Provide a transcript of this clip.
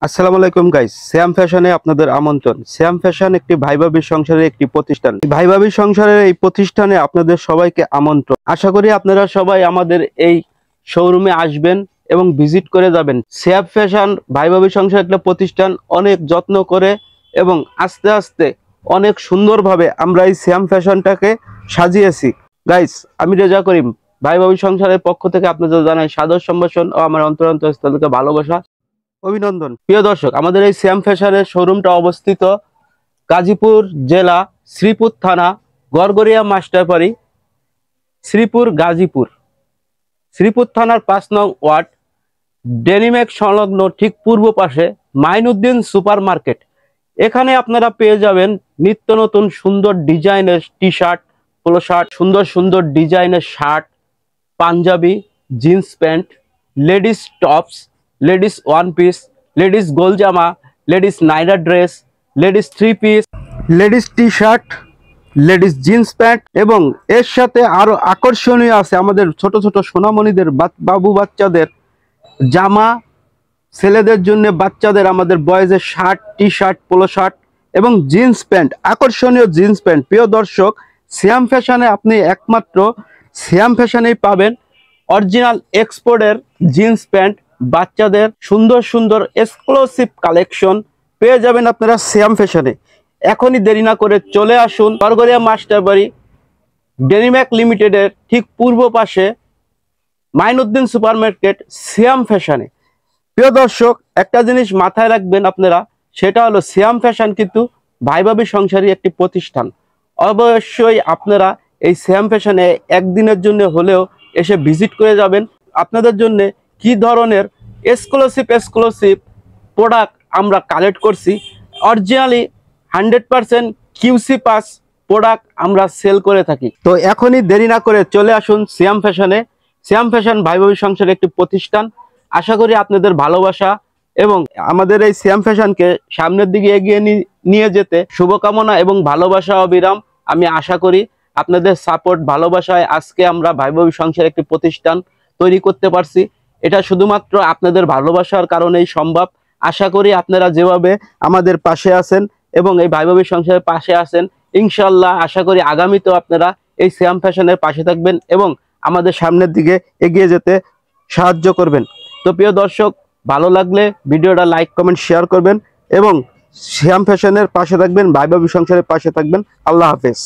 আসসালামু আলাইকুম গাইস, শ্যাম ফ্যাশনে আপনাদের আমন্ত্রণ। শ্যাম ফ্যাশন একটি ভাই ভাবির সংসারের একটি প্রতিষ্ঠান। ভাই ভাবির সংসারের এই প্রতিষ্ঠানে আপনাদের সবাইকে আমন্ত্রণ। আশা করি আপনারা সবাই আমাদের এই শোরুমে আসবেন এবং ভিজিট করে যাবেন। শ্যাম ফ্যাশন ভাই ভাবির সংসার একটা প্রতিষ্ঠান, অনেক যত্ন করে এবং আস্তে আস্তে অনেক সুন্দরভাবে আমরা এই শ্যাম ফ্যাশনটাকে সাজিয়েছি। গাইস, আমি রেজা করিম, ভাই ভাবির সংসারের পক্ষ থেকে আপনাদের জানাই সাদর সম্ভাষণ ও আমার অন্তরস্থল থেকে ভালোবাসা, অভিনন্দন। প্রিয় দর্শক, আমাদের এই শ্যাম ফ্যাশনের শোরুমটা অবস্থিত গাজীপুর জেলা শ্রীপুর থানা গড়গড়িয়া মাস্টারবাড়ি, শ্রীপুর গাজীপুর। শ্রীপুর থানার 5 নং ওয়ার্ড, ডেনিমেক সংলগ্ন ঠিক পূর্ব পাশে মাইনুদ্দিন সুপার মার্কেট। এখানে আপনারা পেয়ে যাবেন নিত্য নতুন সুন্দর ডিজাইনের টি শার্ট, পোলো শার্ট, সুন্দর সুন্দর ডিজাইনের shirt, panjabi, jeans pant, ladies tops, ladies one piece, লেডিস গোল জামা, ladies Naira dress, ladies 3 piece, ladies T shirt, ladies jeans pant এবং এর সাথে আরো আকর্ষণীয় আছে আমাদের ছোট ছোট সোনামণিদের বাবু বাচ্চাদের জামা, ছেলেদের জন্য বাচ্চাদের আমাদের বয়েজের shirt, T shirt, polo shirt এবং জিন্স প্যান্ট, আকর্ষণীয় জিন্স প্যান্ট। প্রিয় দর্শক, শ্যাম ফ্যাশনে আপনি একমাত্র শ্যাম ফ্যাশনেই পাবেন অরিজিনাল এক্সপোর্টের জিন্স প্যান্ট, বাচ্চাদের সুন্দর সুন্দর এক্সক্লুসিভ কালেকশন পেয়ে যাবেন আপনারা শ্যাম ফ্যাশনে। এখনই দেরি না করে চলে আসুন গড়গড়িয়া মাস্টারবাড়ি, ডেনিম্যাক লিমিটেডের ঠিক পূর্ব পাশে মাইনুদ্দিন সুপার মার্কেট, শ্যাম ফ্যাশনে। প্রিয় দর্শক, একটা জিনিস মাথায় রাখবেন আপনারা, সেটা হলো শ্যাম ফ্যাশন কিন্তু ভাই ভাবি সংসারী একটি প্রতিষ্ঠান। অবশ্যই আপনারা এই শ্যাম ফ্যাশনে একদিনের জন্য হলেও এসে ভিজিট করে যাবেন। আপনাদের জন্য কি ধরনের এক্সক্লুসিভ প্রোডাক্ট আমরা কালেক্ট করছি, অরিজিনালি 100% কিউসি পাস প্রোডাক্ট আমরা সেল করে থাকি। তো এখনই দেরি না করে চলে আসুন শ্যাম ফ্যাশনে। শ্যাম ফ্যাশন ভাই ভাবি সংসারের একটি প্রতিষ্ঠান। আশা করি আপনাদের ভালোবাসা এবং আমাদের এই শ্যাম ফ্যাশনকে সামনের দিকে এগিয়ে নিয়ে যেতে শুভকামনা এবং ভালোবাসা অবিরাম। আমি আশা করি আপনাদের সাপোর্ট, ভালোবাসায় আজকে আমরা ভাই ভাবি সংসারের একটি প্রতিষ্ঠান তৈরি করতে পারছি। এটা শুধুমাত্র আপনাদের ভালোবাসার কারণেই সম্ভব। আশা করি আপনারা যেভাবে আমাদের পাশে আছেন এবং এই ভাই ভাবি সংসারের পাশে আছেন, ইনশাল্লাহ আশা করি আগামীতেও আপনারা এই শ্যাম ফ্যাশনের পাশে থাকবেন এবং আমাদের সামনের দিকে এগিয়ে যেতে সাহায্য করবেন। তো প্রিয় দর্শক, ভালো লাগলে ভিডিওটা লাইক, কমেন্ট, শেয়ার করবেন এবং শ্যাম ফ্যাশনের পাশে থাকবেন, ভাই ভাবি সংসারের পাশে থাকবেন। আল্লাহ হাফেজ।